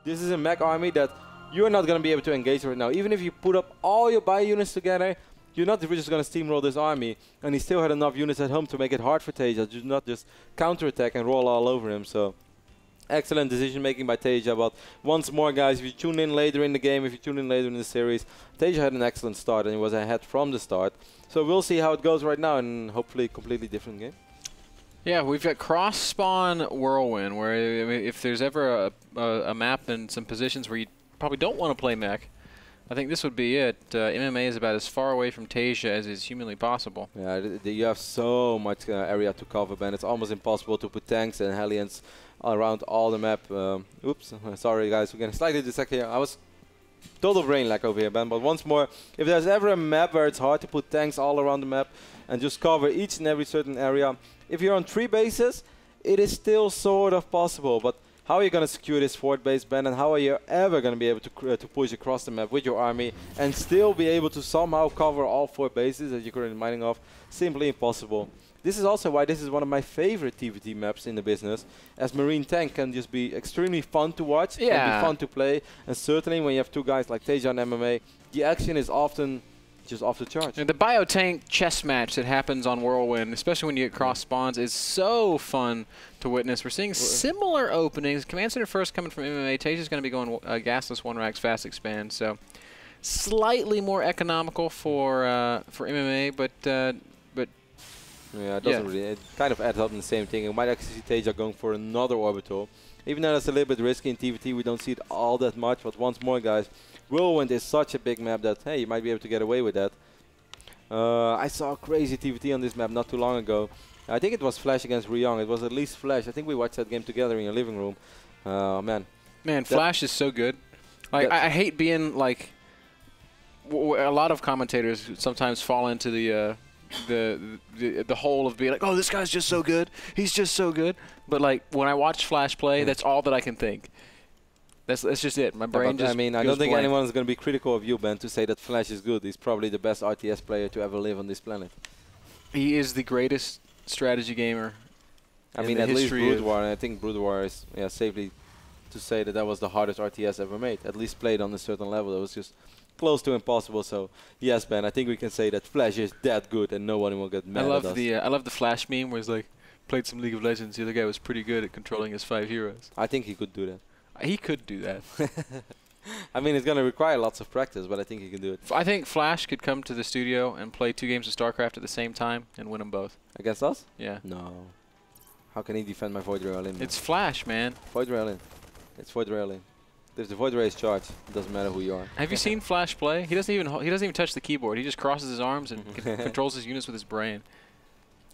This is a mech army that you're not going to be able to engage right now. Even if you put up all your bio units together, you're not just going to steamroll this army. And he still had enough units at home to make it hard for Taeja to not just counterattack and roll all over him. So excellent decision making by Taeja. But once more, guys, if you tune in later in the game, if you tune in later in the series, Taeja had an excellent start and he was ahead from the start. So we'll see how it goes right now, and hopefully a completely different game. Yeah, we've got cross-spawn Whirlwind, where if there's ever a map and some positions where you probably don't want to play mech, I think this would be it. MMA is about as far away from Taeja as is humanly possible. Yeah, you have so much area to cover, Ben. It's almost impossible to put tanks and Hellions around all the map. Oops, sorry guys, we're getting slightly distracted here. I was total brain lag over here, Ben. But once more, if there's ever a map where it's hard to put tanks all around the map and just cover each and every certain area, if you're on 3 bases, it is still sort of possible. But how are you going to secure this 4th base, Ben, and how are you ever going to be able to push across the map with your army and still be able to somehow cover all 4 bases that you're currently mining off? Simply impossible. This is also why this is one of my favorite TVT maps in the business, as Marine Tank can just be extremely fun to watch, can be fun to play, and certainly when you have 2 guys like Taeja and MMA, the action is often just off the charts. And the biotank chess match that happens on Whirlwind, especially when you get cross spawns, is so fun to witness. We're seeing similar openings. Command Center first coming from MMA. Taeja's going to be going gasless 1 racks fast expand, so slightly more economical for MMA, but yeah, it doesn't really. It kind of adds up in the same thing. You might actually see Taeja going for another orbital. Even though that's a little bit risky in TVT, we don't see it all that much. But once more, guys, Whirlwind is such a big map that, hey, you might be able to get away with that. I saw crazy TVT on this map not too long ago. I think it was Flash against Ryong. It was at least Flash. I think we watched that game together in your living room. Man. Man, Flash is so good. Like, I hate being like... a lot of commentators sometimes fall into the hole of being like, oh, this guy's just so good. He's just so good. But like when I watch Flash play, that's all that I can think. That's just it. My brain just. I mean, I don't think anyone's going to be critical of you, Ben, to say that Flash is good. He's probably the best RTS player to ever live on this planet. He is the greatest strategy gamer. I mean, at least Brood War, and I think Brood War is safely to say that that was the hardest RTS ever made. At least played on a certain level. It was just close to impossible. So yes, Ben, I think we can say that Flash is that good, and no one will get mad at us. I love the Flash meme where he's like, played some League of Legends. The other guy was pretty good at controlling his 5 heroes. I think he could do that. He could do that. I mean, it's going to require lots of practice, but I think he can do it. I think Flash could come to the studio and play 2 games of StarCraft at the same time and win them both. Against us? Yeah. No. How can he defend my Void Rail in? It's Flash, man. Void Rail in. It's Void Rail in. If the Void Ray is charged, it doesn't matter who you are. Have you seen Flash play? He doesn't even touch the keyboard. He just crosses his arms and controls his units with his brain.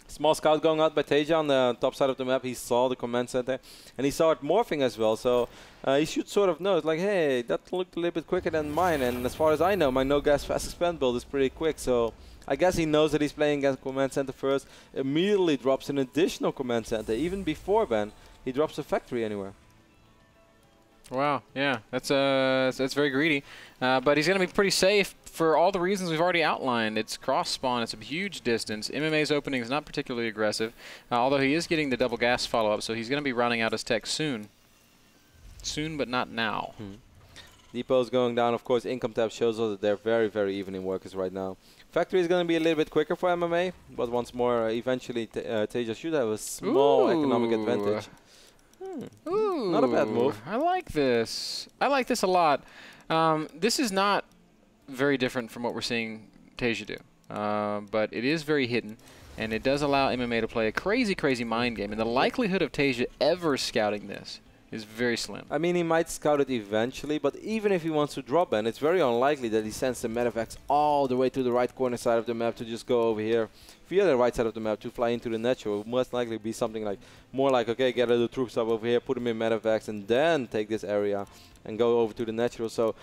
Small scout going out by Taeja on the top side of the map. He saw the command center, and he saw it morphing as well. So he should sort of know. It's like, hey, that looked a little bit quicker than mine. And as far as I know, my no-gas fast expand build is pretty quick. So I guess he knows that he's playing against command center first. Immediately drops an additional command center. Even before Ben, he drops a factory anywhere. Wow, yeah, that's very greedy, but he's going to be pretty safe for all the reasons we've already outlined. It's cross spawn, it's a huge distance. MMA's opening is not particularly aggressive, although he is getting the double gas follow up, so he's going to be running out his tech soon. Soon, but not now. Depot's going down, of course. Income tab shows us that they're very, very even in workers right now. Factory is going to be a little bit quicker for MMA, but once more, eventually Taeja should have a small economic advantage. Ooh, not a bad move. I like this. I like this a lot. This is not very different from what we're seeing Taeja do, but it is very hidden, and it does allow MMA to play a crazy, crazy mind game. And the likelihood of Taeja ever scouting this is very slim. I mean, he might scout it eventually, but even if he wants to drop Ben, it's very unlikely that he sends the medevacs all the way to the right corner side of the map to just go over here via the right side of the map to fly into the natural. It will most likely be something like, more like, okay, gather the troops up over here, put them in medevacs, and then take this area and go over to the natural. So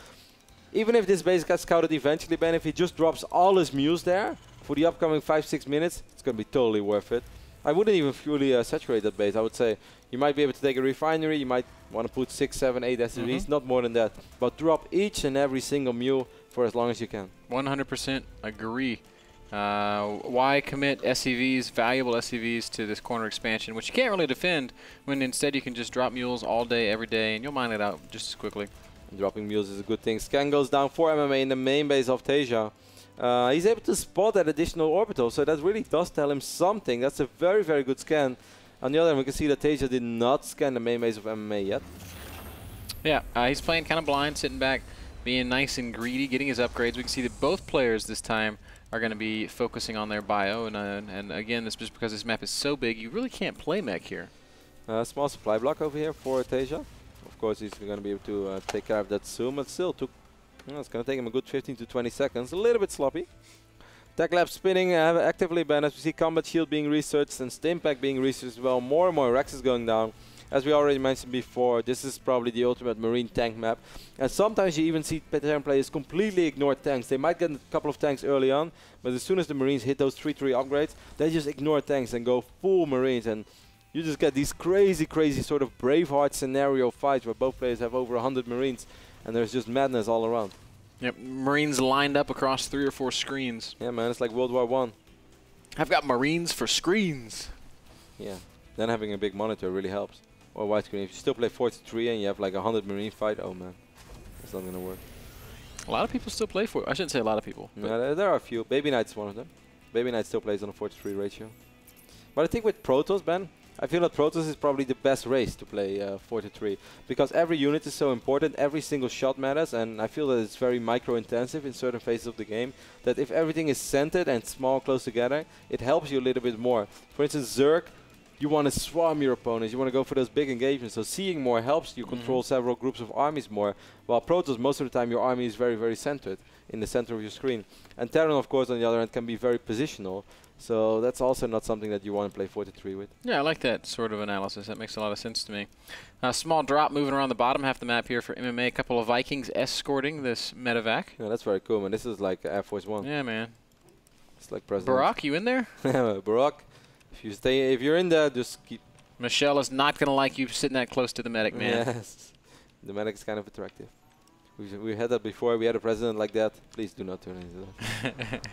even if this base gets scouted eventually, Ben, if he just drops all his mules there for the upcoming 5-6 minutes, it's going to be totally worth it. I wouldn't even fully saturate that base. I would say you might be able to take a refinery, you might want to put 6, 7, 8 SUVs, not more than that. But drop each and every single mule for as long as you can. 100% agree. Why commit SCVs, valuable SCVs, to this corner expansion, which you can't really defend, when instead you can just drop mules all day, every day, and you'll mine it out just as quickly. And dropping mules is a good thing. Scan goes down for MMA in the main base of Taeja. He's able to spot that additional orbital, so that really does tell him something. That's a very, very good scan. On the other hand, we can see that Taeja did not scan the main base of MMA yet. Yeah, he's playing kind of blind, sitting back, being nice and greedy, getting his upgrades. We can see that both players this time are going to be focusing on their bio, and again, this is just because this map is so big, you really can't play mech here. Small supply block over here for Taeja. Of course, he's going to be able to take care of that soon, but still took. It's going to take him a good 15 to 20 seconds. A little bit sloppy. Tech lab spinning actively banned as we see combat shield being researched and Stimpack being researched as well. More and more Rexes going down. As we already mentioned before, this is probably the ultimate marine tank map. And sometimes you even see veteran players completely ignore tanks. They might get a couple of tanks early on, but as soon as the marines hit those 3-3 upgrades, they just ignore tanks and go full marines. And you just get these crazy, crazy sort of Braveheart scenario fights where both players have over 100 marines. And there's just madness all around. Yep, Marines lined up across 3 or 4 screens. Yeah, man, it's like World War I. I've got Marines for screens. Yeah, then having a big monitor really helps. Or widescreen. If you still play 43 and you have like a 100 Marine fight, oh man, it's not gonna work. A lot of people still play I shouldn't say a lot of people. Yeah, there are a few. Baby Knight's one of them. Baby Knight still plays on a 43 ratio. But I think with Protoss, Ben, I feel that Protoss is probably the best race to play 43 because every unit is so important, every single shot matters, and I feel that it's very micro-intensive in certain phases of the game, that if everything is centered and small close together, it helps you a little bit more. For instance, Zerg, you want to swarm your opponents, you want to go for those big engagements, so seeing more helps you control several groups of armies more, while Protoss, most of the time your army is very, very centered in the center of your screen. And Terran, of course, on the other hand, can be very positional. So that's also not something that you want to play 43 with. Yeah, I like that sort of analysis. That makes a lot of sense to me. Small drop moving around the bottom half the map here for MMA. A couple of Vikings escorting this medevac. Yeah, that's very cool, man. This is like Air Force One. Yeah, man. It's like President. Barack, you in there? Barack, if you're in there, just keep. Michelle is not gonna like you sitting that close to the medic, man. Yes, the medic is kind of attractive. We had that before. We had a president like that. Please do not turn into that.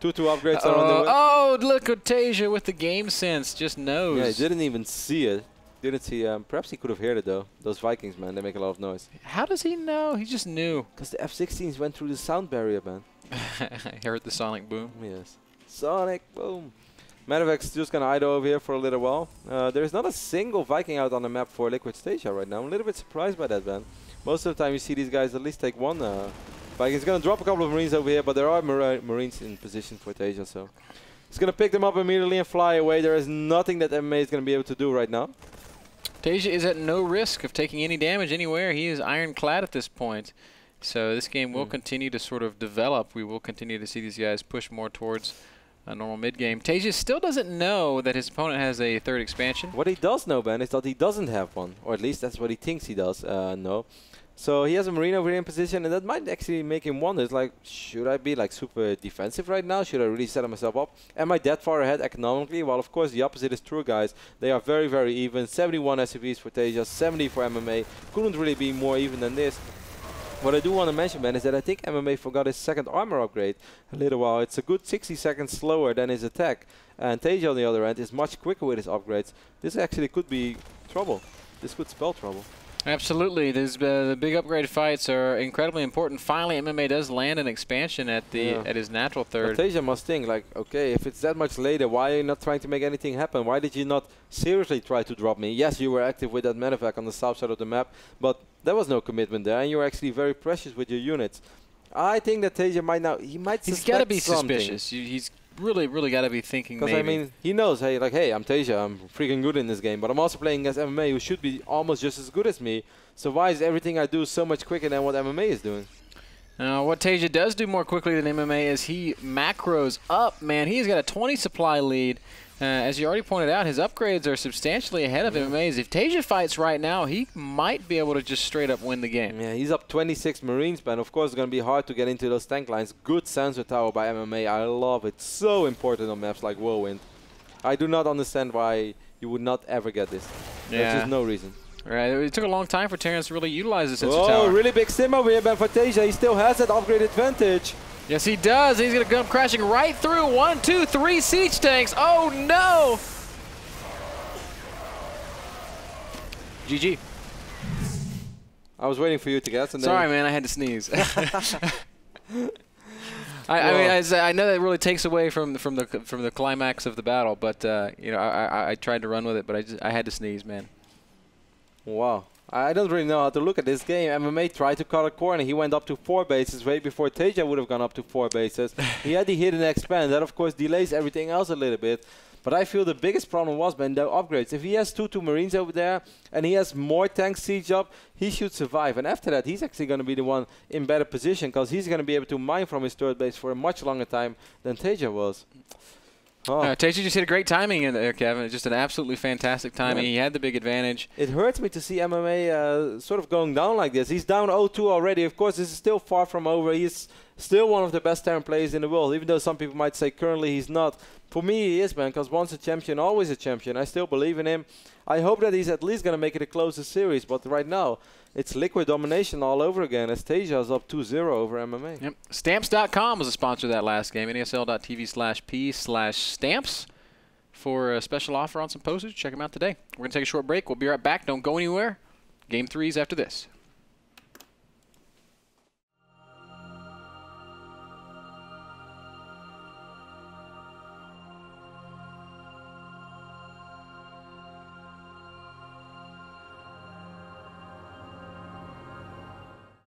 2 upgrades are on the way. Oh, look at Taeja with the game sense. Just knows. Yeah, he didn't even see it. Didn't see. Perhaps he could have heard it though. Those Vikings, man, they make a lot of noise. How does he know? He just knew. Because the F-16s went through the sound barrier, man. I heard the sonic boom. Yes. Sonic boom. Medevac's just gonna idle over here for a little while. There is not a single Viking out on the map for Liquid Taeja right now. I'm a little bit surprised by that, man. Most of the time you see these guys at least take one. Viking's gonna drop a couple of Marines over here, but there are Marines in position for Taeja, so he's gonna pick them up immediately and fly away. There is nothing that MMA is gonna be able to do right now. Taeja is at no risk of taking any damage anywhere. He is ironclad at this point. So this game will continue to sort of develop. We will continue to see these guys push more towards a normal mid-game. Taeja still doesn't know that his opponent has a 3rd expansion. What he does know, Ben, is that he doesn't have one. Or at least that's what he thinks he does know. So he has a Marine over here in position, and that might actually make him wonder. It's like, should I be like super defensive right now? Should I really set myself up? Am I that far ahead economically? Well, of course, the opposite is true, guys. They are very, very even. 71 SCVs for Taeja, 70 for MMA. Couldn't really be more even than this. What I do want to mention, man, is that I think MMA forgot his 2nd armor upgrade a little while. It's a good 60 seconds slower than his attack. And Taeja, on the other hand, is much quicker with his upgrades. This actually could be trouble. This could spell trouble. Absolutely. The big upgrade fights are incredibly important. Finally, MMA does land an expansion at his natural 3rd. Taeja must think, like, okay, if it's that much later, why are you not trying to make anything happen? Why did you not seriously try to drop me? Yes, you were active with that medevac on the south side of the map, but there was no commitment there, and you were actually very precious with your units. I think that Taeja might now, he's got to be suspicious. He's really got to be thinking maybe. Because, I mean, he knows, hey, I'm Taeja, I'm freaking good in this game, but I'm also playing against MMA, who should be almost just as good as me. So why is everything I do so much quicker than what MMA is doing? What Taeja does do more quickly than MMA is he macros up, man. He's got a 20 supply lead. As you already pointed out, his upgrades are substantially ahead of MMA's. If Taeja fights right now, he might be able to just straight up win the game. Yeah, he's up 26 Marines, but of course it's going to be hard to get into those tank lines. Good sensor tower by MMA. I love it. So important on maps like Whirlwind. I do not understand why you would not ever get this. Yeah. There's just no reason. Right, it took a long time for Terrence to really utilize the sensor tower. Oh, really big sim over here, but for Taeja, he still has that upgrade advantage. Yes, he does. He's going to come crashing right through. 1, 2, 3 siege tanks. Oh, no. GG. I was waiting for you to guess. And sorry, man. I had to sneeze. I mean, I know that really takes away from the climax of the battle, but you know, I tried to run with it, but I had to sneeze, man. Wow. I don't really know how to look at this game. MMA tried to cut a corner. He went up to 4 bases way before Taeja would have gone up to 4 bases. He had the hidden expand. That, of course, delays everything else a little bit. But I feel the biggest problem was, man, the upgrades. If he has 2 Marines over there and he has more tanks siege up, he should survive. And after that, he's actually going to be the one in better position because he's going to be able to mine from his 3rd base for a much longer time than Taeja was. Oh. Taeja just hit a great timing in there, Kevin. Just an absolutely fantastic timing. Yeah. He had the big advantage. It hurts me to see MMA sort of going down like this. He's down 0-2 already. Of course, this is still far from over. He's still one of the best Terran players in the world, even though some people might say currently he's not. For me, he is, man, because once a champion, always a champion. I still believe in him. I hope that he's at least going to make it a closer series, but right now, it's liquid domination all over again as Taeja is up 2-0 over MMA. Yep. Stamps.com was a sponsor of that last game. NASL.TV/P/stamps for a special offer on some postage. Check them out today. We're going to take a short break. We'll be right back. Don't go anywhere. Game 3 is after this.